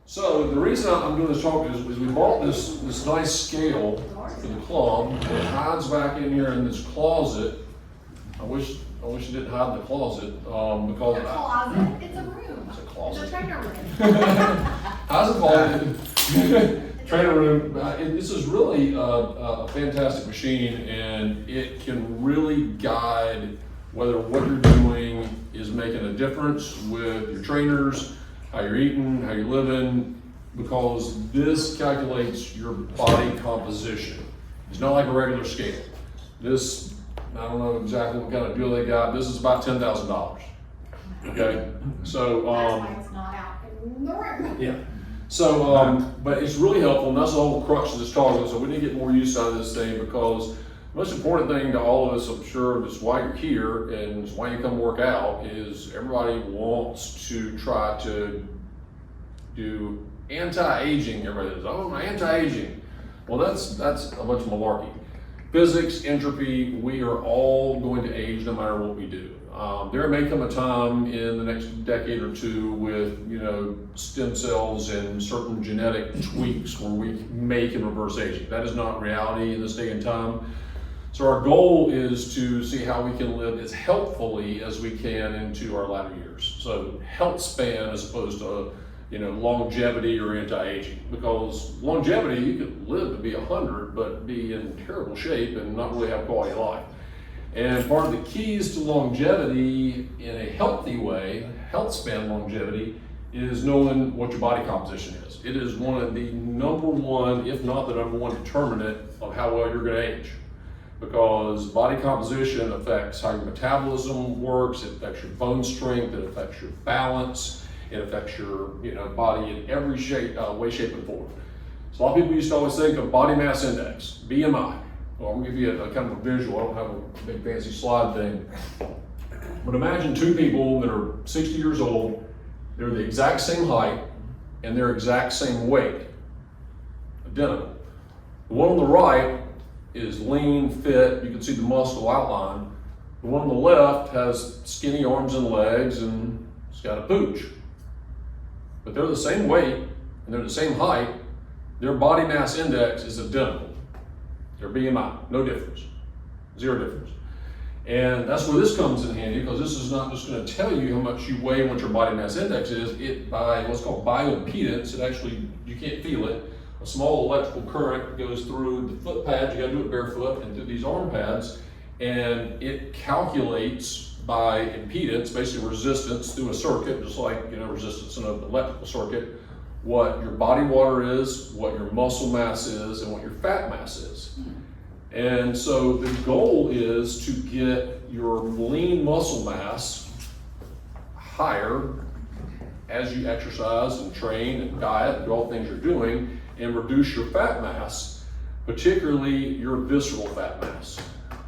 So the reason I'm doing this talk is we bought this nice scale for the club. It hides back in here in this closet. I wish you didn't hide in the closet because A closet? It's a room. It's a closet. It's a trainer room. How's it called? Trainer room. This is really a fantastic machine, and it can really guide whether what you're doing is making a difference with your trainers, how you're eating, how you're living, because this calculates your body composition. It's not like a regular scale. This, I don't know exactly what kind of deal they got. This is about $10,000. Okay, so That's why it's not out in the room. yeah. So, but it's really helpful, and that's the whole crux of this talk. So we need to get more use out of this thing, because the most important thing to all of us, I'm sure, is why you're here and is why you come work out, is everybody wants to try to do anti-aging. Everybody says, oh, anti-aging. Well, that's a bunch of malarkey. Physics, entropy, we are all going to age no matter what we do. There may come a time in the next decade or two with, stem cells and certain genetic tweaks where we may can reverse aging. That is not reality in this day and time. So our goal is to see how we can live as healthfully as we can into our latter years. So health span as opposed to, longevity or anti-aging. Because longevity, you could live to be 100, but be in terrible shape and not really have quality of life. And part of the keys to longevity in a healthy way, health span longevity, is knowing what your body composition is. It is one of the number one, if not the number one determinant of how well you're going to age. Because body composition affects how your metabolism works, it affects your bone strength, it affects your balance, it affects your body in every way, shape, and form. So a lot of people used to always think of body mass index, BMI. Well, I'm gonna give you a kind of a visual. I don't have a big fancy slide thing. But imagine two people that are 60 years old, they're the exact same height, and they're exact same weight, identical. The one on the right is lean, fit, you can see the muscle outline. The one on the left has skinny arms and legs, and it's got a pooch. But they're the same weight, and they're the same height. Their body mass index is identical. Their BMI, no difference, zero difference. And that's where this comes in handy, because this is not just going to tell you how much you weigh and what your body mass index is. It, by what's called bioimpedance, it actually, you can't feel it. A small electrical current goes through the foot pads, you got to do it barefoot, and through these arm pads, and it calculates by impedance, basically resistance through a circuit, just like resistance in an electrical circuit, what your body water is, what your muscle mass is, and what your fat mass is. And so the goal is to get your lean muscle mass higher as you exercise and train and diet and do all the things you're doing, and reduce your fat mass, particularly your visceral fat mass.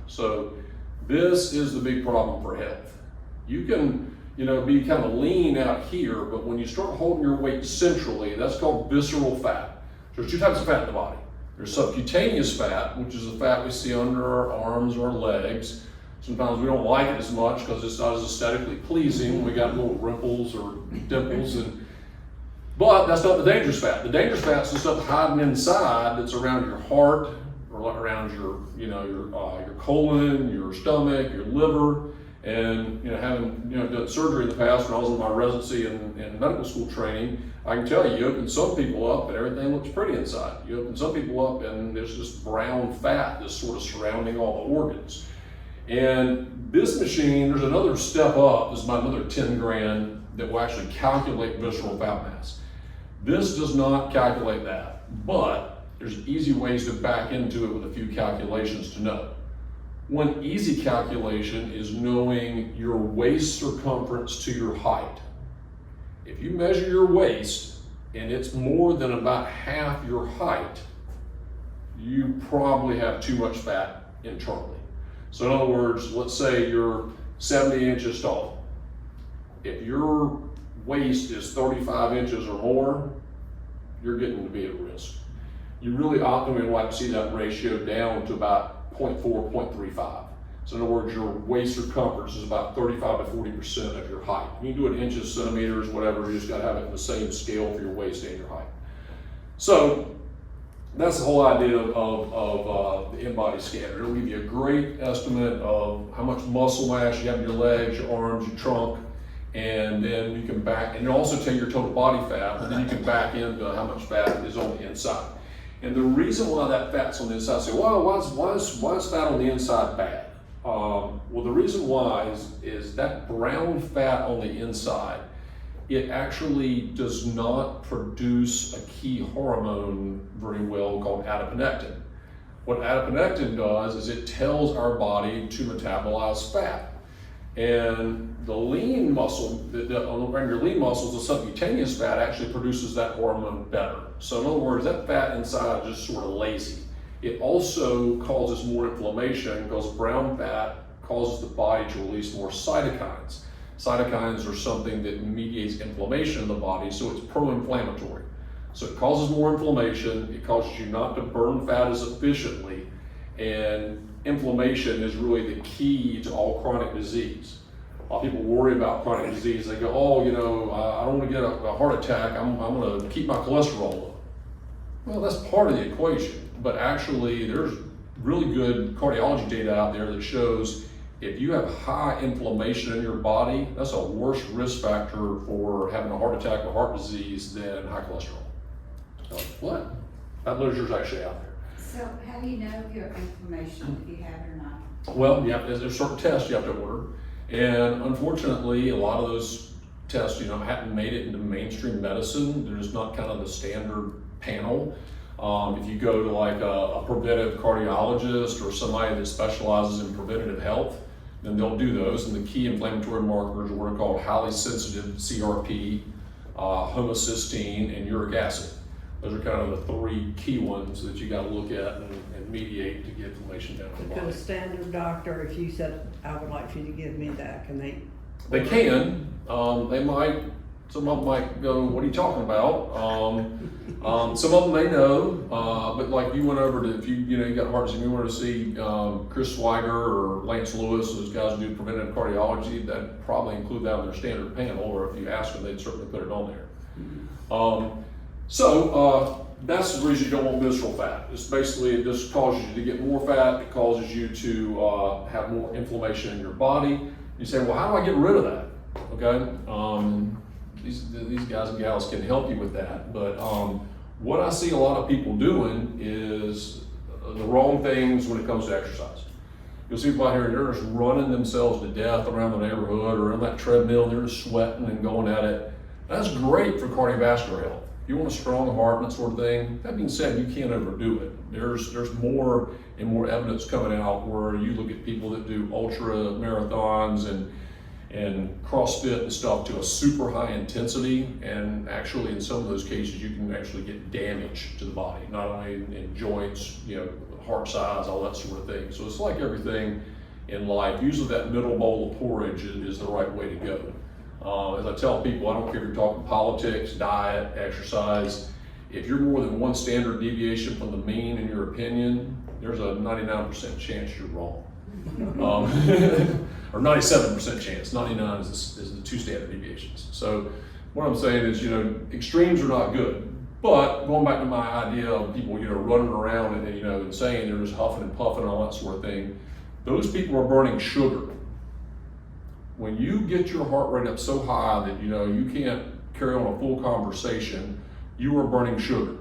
So this is the big problem for health. You can be kind of lean out here, but when you start holding your weight centrally, that's called visceral fat. There's two types of fat in the body. There's subcutaneous fat, which is the fat we see under our arms or our legs. Sometimes we don't like it as much because it's not as aesthetically pleasing. We got little rimples or dimples, but that's not the dangerous fat. The dangerous fat is the stuff hiding inside that's around your heart, or around your colon, your stomach, your liver. And having done surgery in the past when I was in my residency and medical school training, I can tell you open some people up and everything looks pretty inside. You open some people up and there's this brown fat that's sort of surrounding all the organs. And this machine, there's another step up. This is about another 10 grand that will actually calculate visceral fat mass. This does not calculate that, but there's easy ways to back into it with a few calculations to know. One easy calculation is knowing your waist circumference to your height. If you measure your waist and it's more than about half your height, you probably have too much fat internally. So in other words, let's say you're 70 inches tall. If your waist is 35 inches or more, you're getting to be at risk. You really optimally would like to see that ratio down to about 0.4, 0.35. So in other words, your waist circumference is about 35 to 40% of your height. You can do it in inches, centimeters, whatever, you just gotta have it in the same scale for your waist and your height. So that's the whole idea of the in-body scanner. It'll give you a great estimate of how much muscle mass you have in your legs, your arms, your trunk, and then you can and it'll also tell you your total body fat, and then you can back into how much fat is on the inside. And the reason why that fat's on the inside, say, well, why is fat on the inside bad? Well, the reason why is that brown fat on the inside, it actually does not produce a key hormone very well called adiponectin. What adiponectin does is it tells our body to metabolize fat. And the lean muscle, around your lean muscles, the subcutaneous fat actually produces that hormone better. So in other words, that fat inside is just sort of lazy. It also causes more inflammation because brown fat causes the body to release more cytokines. Cytokines are something that mediates inflammation in the body, so it's pro-inflammatory. So it causes more inflammation, it causes you not to burn fat as efficiently, and inflammation is really the key to all chronic disease. A lot of people worry about chronic disease. They go, oh, I don't want to get a heart attack, I'm going to keep my cholesterol low. Well, that's part of the equation, but actually there's really good cardiology data out there that shows if you have high inflammation in your body, that's a worse risk factor for having a heart attack or heart disease than high cholesterol. So, what? That literature's actually out there. So how do you know if you have inflammation, if you have it or not? Well, there's certain tests you have to order, and unfortunately, a lot of those tests, haven't made it into mainstream medicine. They're just not kind of the standard panel. If you go to like a preventive cardiologist or somebody that specializes in preventative health, then they'll do those. And the key inflammatory markers are what are called highly sensitive CRP, homocysteine, and uric acid. Those are kind of the three key ones that you got to look at and mediate to get inflammation down in the Could body. a standard doctor, if you said, I would like for you to give me that, can they? They can. They might. Some of them might go, what are you talking about? Some of them may know, but like you went over to, if you got heart disease, you wanted to see Chris Swiger or Lance Lewis, those guys who do preventive cardiology, that probably include that on their standard panel, or if you ask them, they'd certainly put it on there. So that's the reason you don't want visceral fat. It's basically, it just causes you to get more fat, it causes you to have more inflammation in your body. You say, well, how do I get rid of that? Okay. These guys and gals can help you with that, but what I see a lot of people doing is the wrong things when it comes to exercise. You'll see people out here, they're just running themselves to death around the neighborhood or on that treadmill, they're just sweating and going at it. That's great for cardiovascular health. If you want a strong heart and that sort of thing, that being said, you can't overdo it. There's more and more evidence coming out where you look at people that do ultra marathons and CrossFit and stuff to a super high intensity, and actually in some of those cases you can actually get damage to the body, not only in joints, heart size, all that sort of thing. So it's like everything in life, usually that middle bowl of porridge is the right way to go. As I tell people, I don't care if you're talking politics, diet, exercise, if you're more than one standard deviation from the mean in your opinion, there's a 99% chance you're wrong. Or 97% chance, 99 is the two standard deviations. So what I'm saying is, extremes are not good. But going back to my idea of people, running around and saying they're just huffing and puffing and all that sort of thing, those people are burning sugar. When you get your heart rate up so high that you can't carry on a full conversation, you are burning sugar.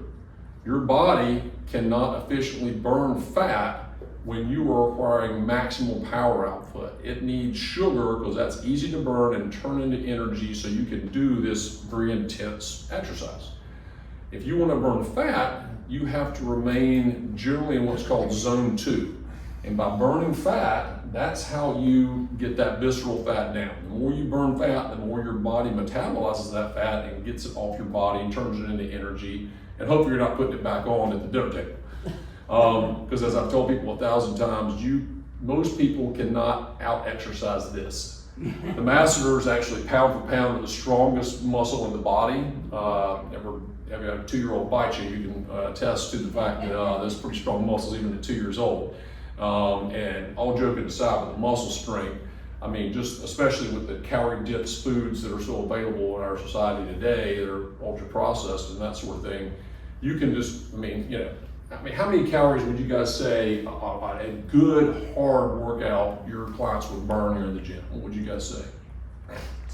Your body cannot efficiently burn fat when you are requiring maximal power output. It needs sugar because that's easy to burn and turn into energy so you can do this very intense exercise. If you want to burn fat, you have to remain generally in what's called zone 2. And by burning fat, that's how you get that visceral fat down. The more you burn fat, the more your body metabolizes that fat and gets it off your body and turns it into energy. And hopefully you're not putting it back on at the dinner table. Because as I've told people 1,000 times, most people cannot out-exercise this. The masseter is actually pound for pound the strongest muscle in the body. If you have a 2-year-old bite you, you can attest to the fact that there's pretty strong muscles even at 2 years old. And all joking aside, but the muscle strength, I mean, just especially with the calorie dense foods that are so available in our society today that are ultra processed and that sort of thing, you can just, I mean, how many calories would you guys say on a good hard workout your clients would burn here in the gym? What would you guys say?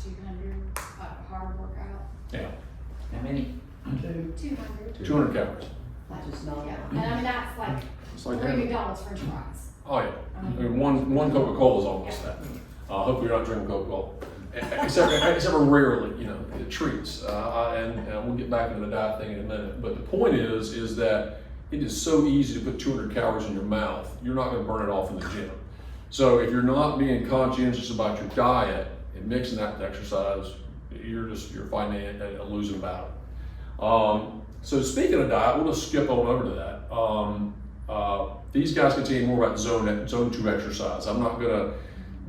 200, hard workout. Yeah, How many? 200. 200 calories. Which is not. Yeah, and I mean, that's like It's like 3 McDonald's French fries. Oh yeah, I mean, one Coca-Cola is almost that. Hopefully you're not drinking Coca-Cola, except for rarely, it treats. And we'll get back into the diet thing in a minute. But the point is that it is so easy to put 200 calories in your mouth. You're not going to burn it off in the gym. So if you're not being conscientious about your diet and mixing that with exercise, you're fighting a losing battle. So speaking of diet, we'll just skip on over to that. These guys can tell you more about zone 2 exercise. I'm not gonna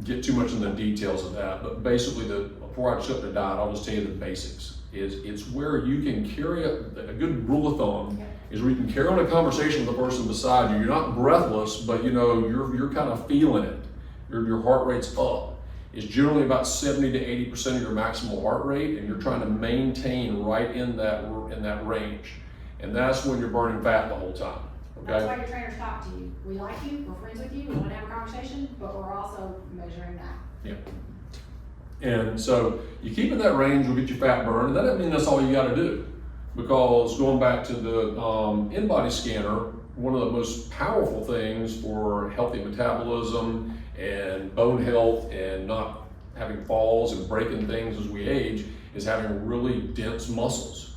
get too much into the details of that, but basically before I skip the diet, I'll just tell you the basics. It's where you can carry a good rule of thumb is where you can carry on a conversation with the person beside you. You're not breathless, but you're kind of feeling it. Your heart rate's up. It's generally about 70 to 80% of your maximal heart rate, and you're trying to maintain right in that range. And that's when you're burning fat the whole time. That's Okay? why your trainers talk to you. We like you, we're friends with you, we want to have a conversation, but we're also measuring that. Yeah. And so you keep in that range, will get your fat burned. And that doesn't mean that's all you got to do, because going back to the in-body scanner, one of the most powerful things for healthy metabolism and bone health and not having falls and breaking things as we age is having really dense muscles.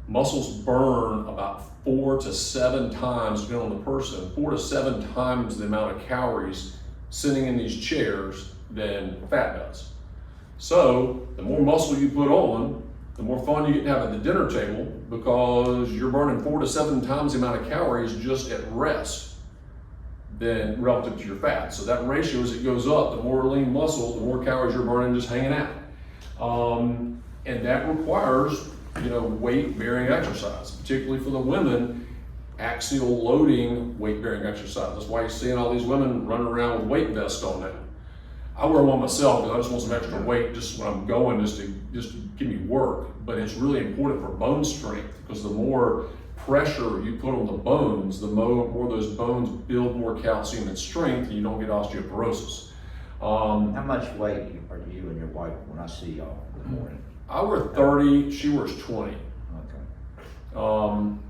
Muscles burn about 4 to 7 times, depending on the person, 4 to 7 times the amount of calories sitting in these chairs than fat does. So the more muscle you put on, the more fun you get to have at the dinner table, because you're burning 4 to 7 times the amount of calories just at rest than relative to your fat. So that ratio, as it goes up, the more lean muscle, the more calories you're burning just hanging out. And that requires, weight-bearing exercise, particularly for the women, axial loading weight-bearing exercise. That's why you're seeing all these women running around with weight vests on now. I wear one myself because I just want some extra weight just when I'm going, just to give me work. But it's really important for bone strength, because the more pressure you put on the bones, the more those bones build more calcium and strength, and you don't get osteoporosis. How much weight are you and your wife when I see y'all in the morning? I wear 30, she wears 20. Okay.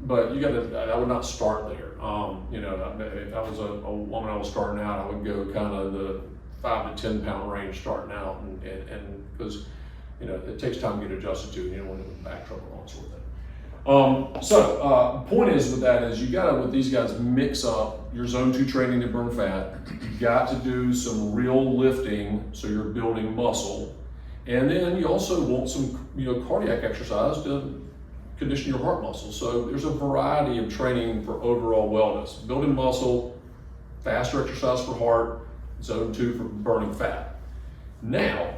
But I would not start there. If I was a woman I was starting out, I would go kind of the 5 to 10 pound range starting out, and because it takes time to get adjusted to, and you don't want to do back trouble and all that sort of thing. So point is with that is you gotta, with these guys, mix up your zone 2 training to burn fat. You got to do some real lifting so you're building muscle, and then you also want some cardiac exercise to condition your heart muscle. So there's a variety of training for overall wellness: building muscle, faster exercise for heart, zone 2 for burning fat. Now,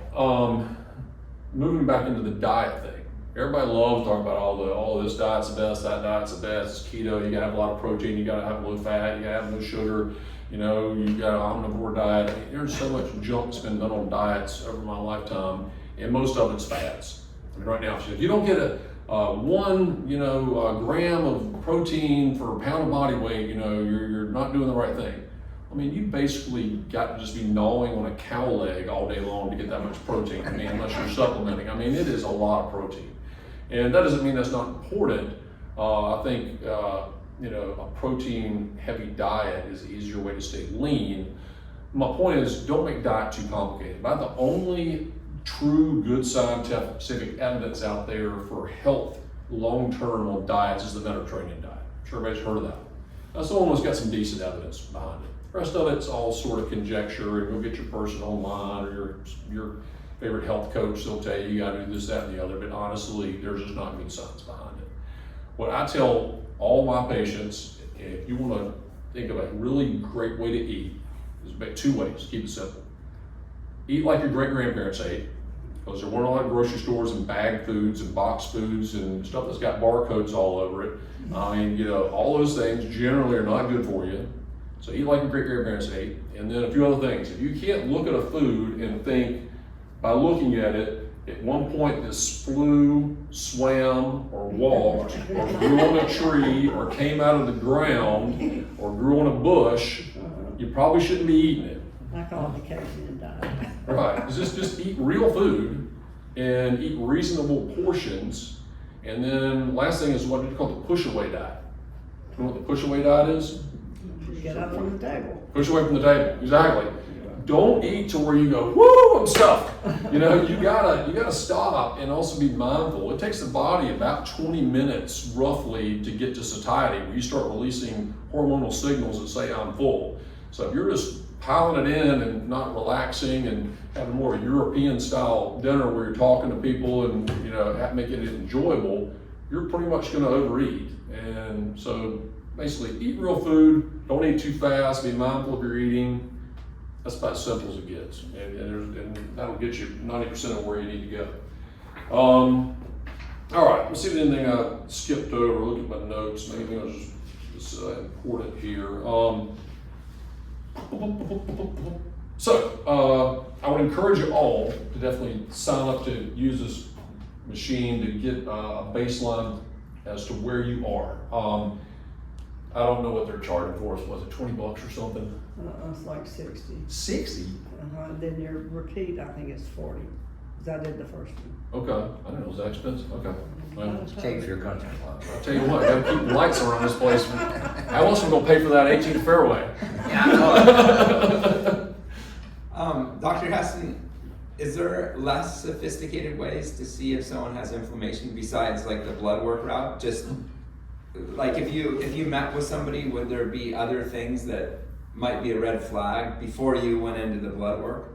moving back into the diet thing. Everybody loves talking about all this diet's the best, that diet's the best, it's keto, you gotta have a lot of protein, you gotta have low fat, you gotta have no sugar, you got an omnivore diet. I mean, there's so much junk that's been done on diets over my lifetime, and most of it's fads. I mean, right now, if you don't get a 1 gram of protein for a pound of body weight, you're not doing the right thing. I mean, you basically got to just be gnawing on a cow leg all day long to get that much protein. I mean, unless you're supplementing. I mean, it is a lot of protein. And that doesn't mean that's not important. I think, a protein heavy diet is the easier way to stay lean. My point is, don't make diet too complicated. About the only true good scientific evidence out there for health long-term on diets is the Mediterranean diet. I'm sure everybody's heard of that. That's the one that's got some decent evidence behind it. The rest of it's all sort of conjecture, and you'll get your person online or your favorite health coach. They'll tell you gotta do this, that, and the other, but honestly, there's just not good science behind it. What I tell all my patients, if you wanna think of a really great way to eat, is about 2 ways, keep it simple. Eat like your great-grandparents ate, because there weren't a lot of grocery stores and bagged foods and boxed foods and stuff that's got barcodes all over it. I mean, all those things generally are not good for you. So eat like your great grandparents ate, and then a few other things. If you can't look at a food and think by looking at it, at one point this flew, swam, or walked, or grew on a tree, or came out of the ground, or grew on a bush, you probably shouldn't be eating it. I call it the Cajun diet. Right, just eat real food and eat reasonable portions. And then last thing is what you call the push-away diet. You know what the push-away diet is? Get up from the table. Push away from the table, exactly. Don't eat to where you go, woo, I'm stuffed. You know, you gotta stop and also be mindful. It takes the body about 20 minutes roughly to get to satiety, where you start releasing hormonal signals that say I'm full. So if you're just piling it in and not relaxing and having more of a European style dinner where you're talking to people and, you know, making it enjoyable, you're pretty much gonna overeat. And so basically eat real food, don't eat too fast, be mindful of your eating. That's about as simple as it gets. And that'll get you 90% of where you need to go. All right, let's see if there's anything I skipped over. Look at my notes, maybe I was just important here. So I would encourage you all to definitely sign up to use this machine to get a baseline as to where you are. I don't know what they're charging for us. Was it $20 or something? It's like 60. 60? Then your repeat, I think it's 40. Cause I did the first one. Okay, I didn't know it was that expensive. Okay. Well, Take your country club. I'll tell you what, I gotta keep the lights around this place. How else am I gonna pay for that 18th fairway? Yeah, I know. Dr. Heston, is there less sophisticated ways to see if someone has inflammation besides like the blood work route? Just like if you met with somebody, would there be other things that might be a red flag before you went into the blood work?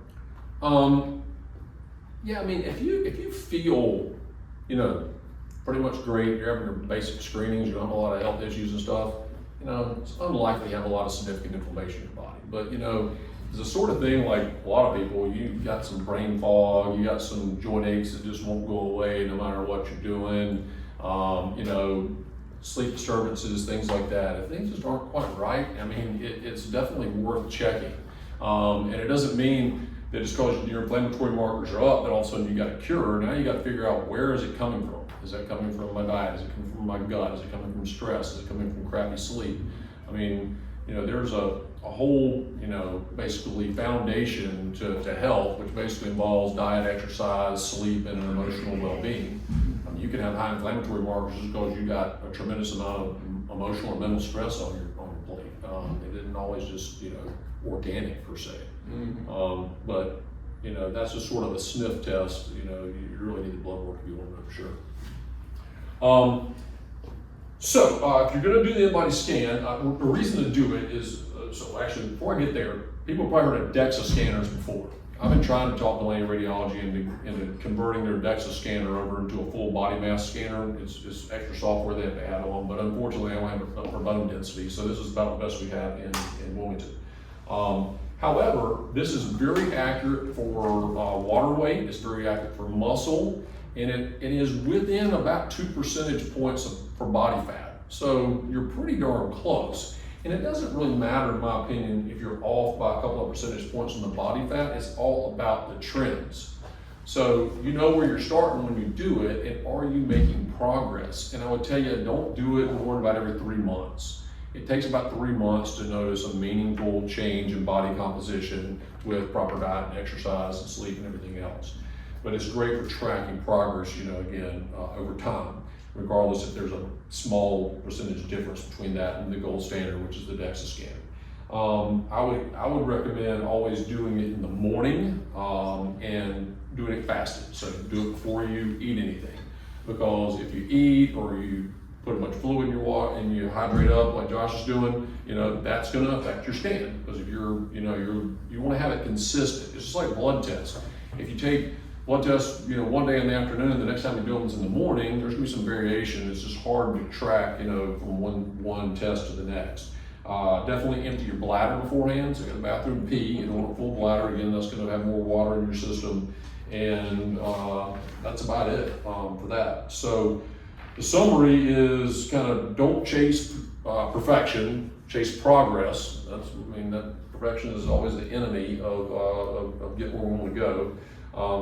Yeah, I mean, if you feel, you know, pretty much great, you're having your basic screenings, you don't have a lot of health issues and stuff, you know, it's unlikely you have a lot of significant inflammation in your body. But, you know, it's the sort of thing like a lot of people, you got some brain fog, you got some joint aches that just won't go away no matter what you're doing, you know, sleep disturbances, things like that. If things just aren't quite right, I mean, it's definitely worth checking. And it doesn't mean that just because your inflammatory markers are up, that all of a sudden you got a cure. Now you got to figure out, where is it coming from? Is that coming from my diet? Is it coming from my gut? Is it coming from stress? Is it coming from crappy sleep? I mean, you know, there's a whole, you know, basically foundation to health, which basically involves diet, exercise, sleep, and emotional well-being. I mean, you can have high inflammatory markers just because you got a tremendous amount of emotional or mental stress on your plate. It isn't always just, you know, organic per se. Mm-hmm. But you know, that's just sort of a sniff test. You know, you really need the blood work if you want to know for sure. So if you're going to do the in-body scan, the reason to do it is, so actually before I get there, people probably heard of DEXA scanners before. I've been trying to talk Delaney Radiology into converting their DEXA scanner over into a full body mass scanner. It's extra software they have to add on, but unfortunately I don't have enough for bone density, so this is about the best we have in Wilmington. However, this is very accurate for water weight, it's very accurate for muscle, and it is within about 2 percentage points for body fat. So you're pretty darn close. And it doesn't really matter, in my opinion, if you're off by a couple of percentage points on the body fat. It's all about the trends. So you know where you're starting when you do it, and are you making progress? And I would tell you, don't do it more than about every 3 months. It takes about 3 months to notice a meaningful change in body composition with proper diet and exercise and sleep and everything else. But it's great for tracking progress, you know, again, over time, regardless if there's a small percentage difference between that and the gold standard, which is the DEXA scan. I would recommend always doing it in the morning and doing it fasted. So do it before you eat anything, because if you eat or you put a bunch of fluid in your water and you hydrate up like Josh is doing, you know, that's going to affect your scan, because if you want to have it consistent. It's just like blood tests. If you take blood tests, you know, one day in the afternoon, the next time you do them is in the morning, there's gonna be some variation. It's just hard to track, you know, from one test to the next. Definitely empty your bladder beforehand. So you go to the bathroom, pee, you don't want a full bladder. Again, that's gonna have more water in your system. And that's about it for that. So the summary is kind of don't chase perfection, chase progress. That perfection is always the enemy of getting where we want to go.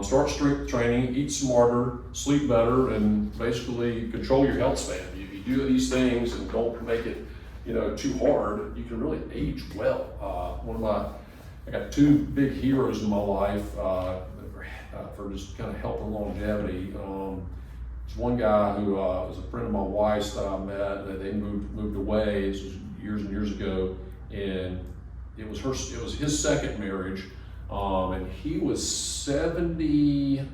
Start strength training, eat smarter, sleep better, and basically control your health span. If you do these things and don't make it, too hard, you can really age well. I got two big heroes in my life for just kind of health and longevity. There's one guy who was a friend of my wife's that I met, and they moved away. This was years and years ago, and it was his second marriage, and he was 72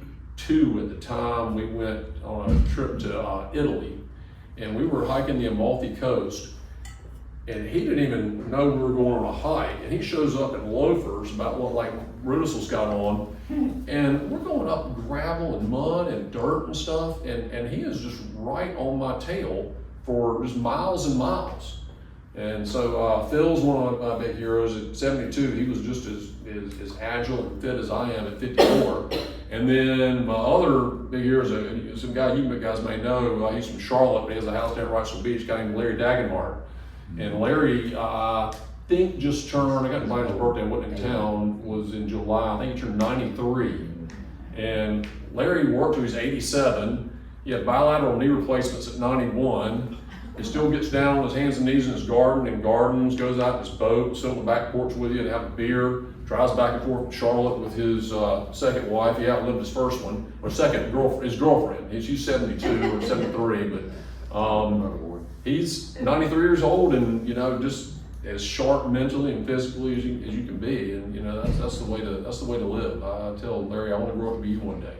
at the time. We went on a trip to Italy, and we were hiking the Amalfi Coast, and he didn't even know we were going on a hike, and he shows up in loafers, about what like Rudisel's got on, and we're going up gravel and mud and dirt and stuff, and he is just right on my tail for just miles and miles. And so Phil's one of my big heroes. At 72, he was just as agile and fit as I am at 54. And then my other big heroes, some guy you guys may know, he's from Charlotte, but he has a house down in Roswell Beach, a guy named Larry Dagenhart. And Larry, I think just turned, I got invited to his birthday, I wasn't in town, was in July. I think he turned 93. And Larry worked till he was 87. He had bilateral knee replacements at 91. He still gets down on his hands and knees in his garden and gardens, goes out in his boat, sit on the back porch with you to have a beer, drives back and forth from Charlotte with his second wife. He outlived his first one, or his girlfriend. She's 72 or 73, but he's 93 years old and, just as sharp mentally and physically as you can be. And, that's the way to live. I tell Larry, I want to grow up to be you one day.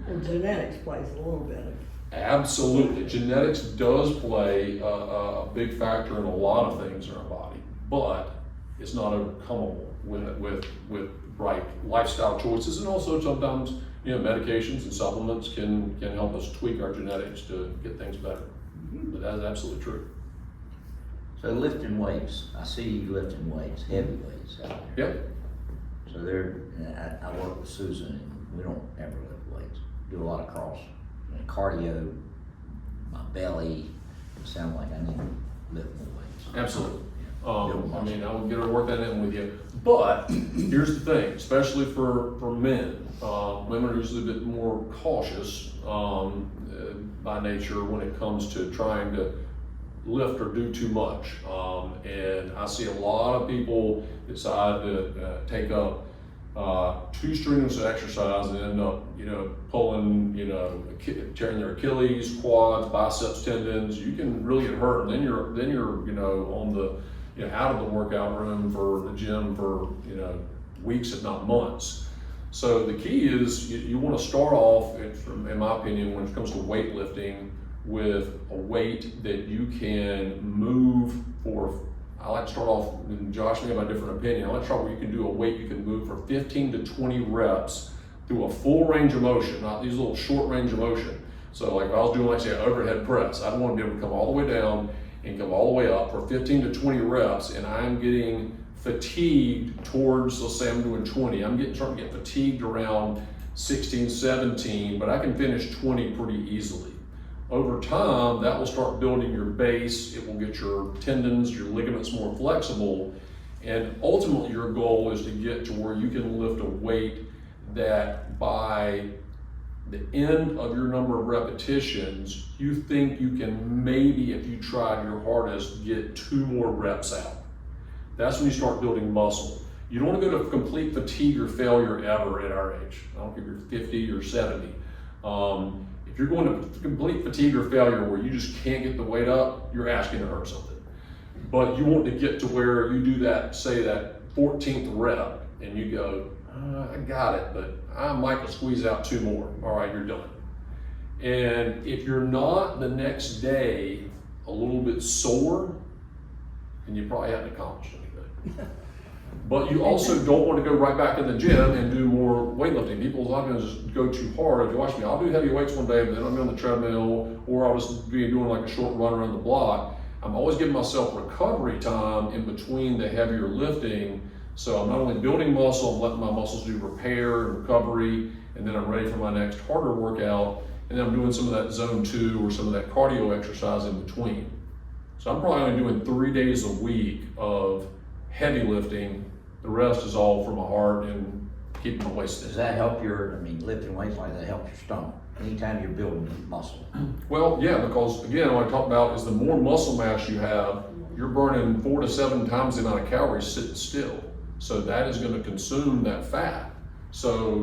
Well, genetics plays a little bit of. Absolutely. Genetics does play a big factor in a lot of things in our body, but it's not overcomable with right lifestyle choices, and also sometimes medications and supplements can help us tweak our genetics to get things better. But that's absolutely true. So lifting weights, I see you lifting weights, heavy weights out there. Yep. So I work with Susan, and we don't ever lift weights. Do a lot of cross cardio. My belly sound like I need to lift more weights. Absolutely. I would get her to work that in with you. But here's the thing, especially for men, women are usually a bit more cautious by nature when it comes to trying to lift or do too much. And I see a lot of people decide to take up too strenuous an exercise and end up, pulling, tearing their Achilles, quads, biceps tendons. You can really get hurt, and then you're, on the, out of the workout room for the gym for, weeks, if not months. So the key is you want to start off, in my opinion, when it comes to weightlifting, with a weight that you can move for. I like to start off, and Josh may have a different opinion, I like to start where you can do a weight you can move for 15 to 20 reps through a full range of motion, not these little short range of motion. So like if I was doing, like say, an overhead press, I'd want to be able to come all the way down and come all the way up for 15 to 20 reps, and I'm getting fatigued towards, let's say I'm doing 20, starting to get fatigued around 16, 17, but I can finish 20 pretty easily. Over time, that will start building your base. It will get your tendons, your ligaments more flexible. And ultimately, your goal is to get to where you can lift a weight that by the end of your number of repetitions, you think you can maybe, if you tried your hardest, get 2 more reps out. That's when you start building muscle. You don't want to go to complete fatigue or failure ever at our age. I don't care if you're 50 or 70. If you're going to complete fatigue or failure where you just can't get the weight up, you're asking to hurt something. But you want to get to where you do that, say that 14th rep, and you go, I got it, but I might squeeze out 2 more. All right, you're done. And if you're not the next day a little bit sore, then you probably haven't accomplished anything. But you also don't want to go right back in the gym and do more weightlifting. People, a lot of times, just go too hard. If you watch me, I'll do heavy weights one day, but then I'll be on the treadmill, or I'll just be doing like a short run around the block. I'm always giving myself recovery time in between the heavier lifting. So I'm not only building muscle, I'm letting my muscles do repair and recovery, and then I'm ready for my next harder workout. And then I'm doing some of that zone 2 or some of that cardio exercise in between. So I'm probably only doing 3 days a week of heavy lifting. The rest is all for my heart and keeping my waist Does in. that help lifting weights like that helps your stomach? Anytime you're building muscle. Well, yeah, because again, what I talked about is the more muscle mass you have, you're burning 4 to 7 times the amount of calories sitting still. So that is going to consume that fat. So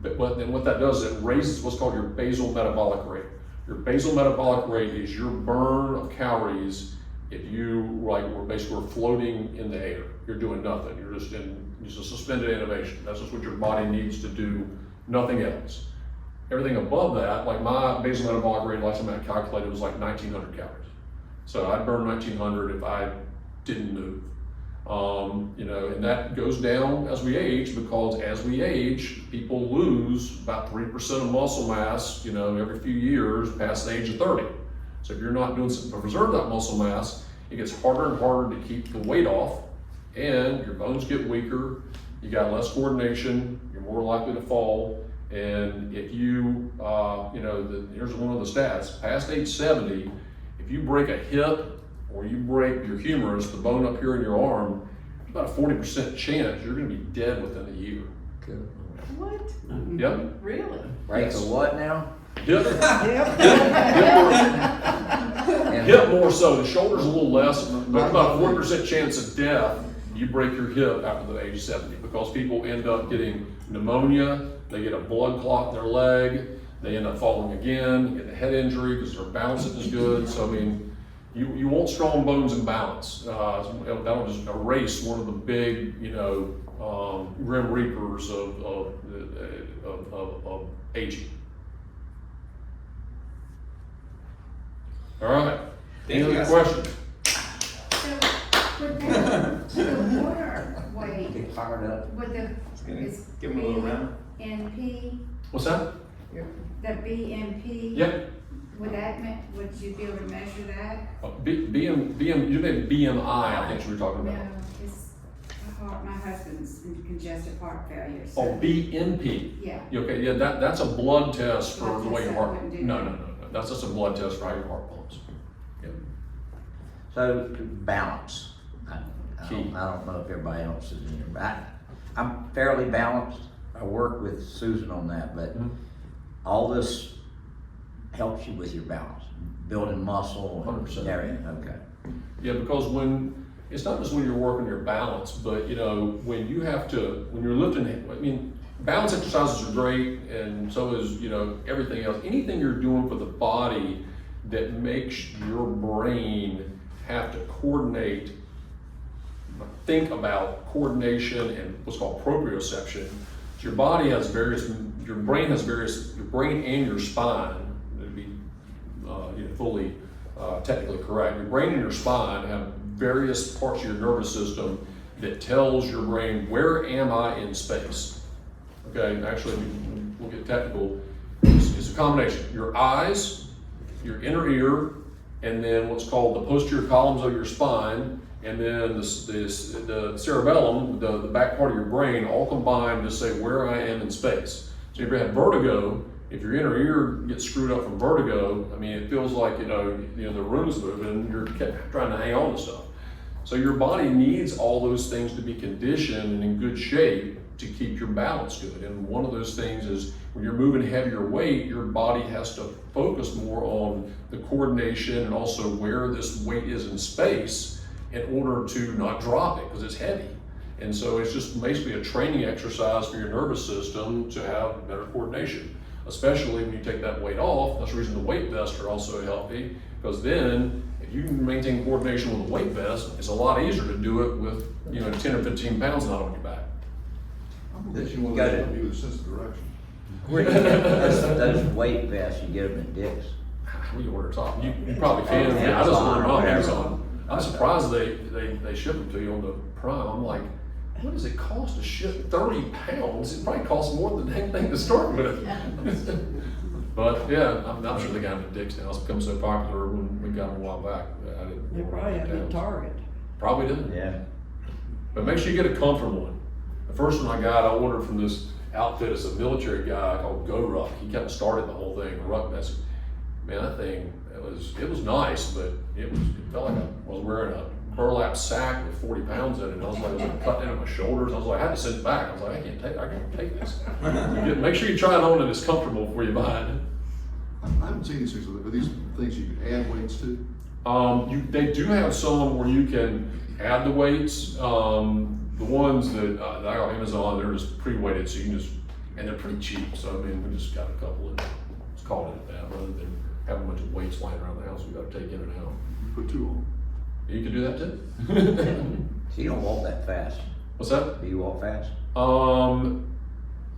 then what that does is it raises what's called your basal metabolic rate. Your basal metabolic rate is your burn of calories if you we're floating in the air. You're doing nothing. You're just a suspended animation. That's just what your body needs to do, nothing else. Everything above that, like my basal metabolic rate, last time I calculated, was like 1,900 calories. So I'd burn 1,900 if I didn't move. And that goes down as we age, because as we age, people lose about 3% of muscle mass, every few years past the age of 30. So if you're not doing something to preserve that muscle mass, it gets harder and harder to keep the weight off, and your bones get weaker, you got less coordination, you're more likely to fall. And if you, here's one of the stats, past age 70, if you break a hip or you break your humerus, the bone up here in your arm, there's about a 40% chance you're gonna be dead within a year. Good. What? Yep. Really? Break a what now? Hip, And hip more so, the shoulder's a little less, but about a 40% chance of death, you break your hip after the age of 70, because people end up getting pneumonia, they get a blood clot in their leg, they end up falling again, get a head injury because their balance isn't as good. So you want strong bones and balance. That'll just erase one of the big, grim reapers of aging. All right. Thank Any you, other guys. questions? So, with the water weight, get fired up. with the, Gonna is give him a little round. BNP, What's that? the BNP? Yep. Would you be able to measure that? You meant BMI, I think you were talking No, about. it's my husband's in congestive heart failure, so. Oh, BNP. Yeah. Okay, yeah, that's a blood test for Blood the way test, your I heart. wouldn't do No, that. that's just a blood test for how your heart pumps. Yep. So balance. Key. I don't know if everybody else is in here, but I'm fairly balanced. I work with Susan on that, but Mhm. all this helps you with your balance, building muscle. 100%. Everything. Okay. Yeah, because it's not just when you're working your balance, but when you're lifting, balance exercises are great, and so is, everything else. Anything you're doing for the body that makes your brain have to think about coordination and what's called proprioception. So your brain and your spine, to be fully technically correct, your brain and your spine have various parts of your nervous system that tells your brain, where am I in space? Okay, actually, we'll get technical. It's a combination. Your eyes, your inner ear, and then what's called the posterior columns of your spine, and then the cerebellum, the back part of your brain, all combined to say where I am in space. So if you have vertigo, if your inner ear gets screwed up from vertigo, it feels like the room's moving, you're trying to hang on to stuff. So your body needs all those things to be conditioned and in good shape to keep your balance good. And one of those things is when you're moving heavier weight, your body has to focus more on the coordination and also where this weight is in space in order to not drop it because it's heavy. And so it's just basically a training exercise for your nervous system to have better coordination, especially when you take that weight off. That's the reason the weight vests are also healthy, because then if you can maintain coordination with a weight vest, it's a lot easier to do it with 10 or 15 pounds not on your back. You got it. You a sense of direction. Those weight vests, you get them in Dick's. We order top. You probably can. Yeah, I just ordered them on Amazon. I'm surprised they ship them to you on the Prime. I'm like, what does it cost to ship 30 pounds? It probably costs more than the dang thing to start with. But yeah, I'm sure they got them at Dick's now. It's become so popular when we got them a while back. I didn't They probably have it at Target. Probably did. Yeah. But make sure you get a comfort one. The first one I ordered from this outfit is a military guy called Go Ruck. He kind of started the whole thing. Ruck, man, that thing, it was nice, but it felt like I was wearing a burlap sack with 40 pounds in it. I was like, it was like cutting into my shoulders. I was like, I had to send it back. I was like, I can't take this. Make sure you try it on and it's comfortable before you buy it. I haven't seen these things, are these things you can add weights to? They do have some where you can add the weights. The ones that I got on Amazon, they're just pre-weighted, so you can and they're pretty cheap. So I mean, we just got a couple and let's call it that, rather than have a bunch of weights lying around the house we got to take in and out. Put two on. You can do that too. So you don't walk that fast? What's that? Do you walk fast? I mean,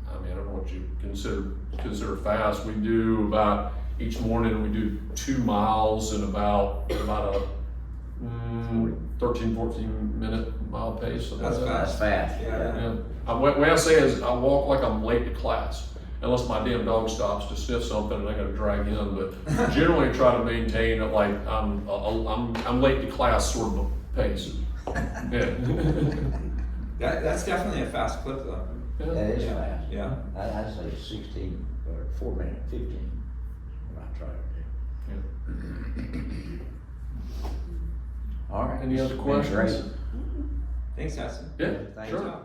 I don't know what you consider fast. We do about each morning. We do 2 miles in about a 13, 14 minute mile pace. So That's That's fast. Yeah. What I say is I walk like I'm late to class, unless my damn dog stops to sniff something and I gotta drag him. But generally try to maintain it like I'm late to class sort of a pace. Yeah. That's definitely a fast clip though. That is Yeah. fast. Yeah. I'd say 16 or 4 minutes, 15, what I try to do. All right. Any other It's been great. questions? Thanks, Heston. Yeah, Thanks, sure. John.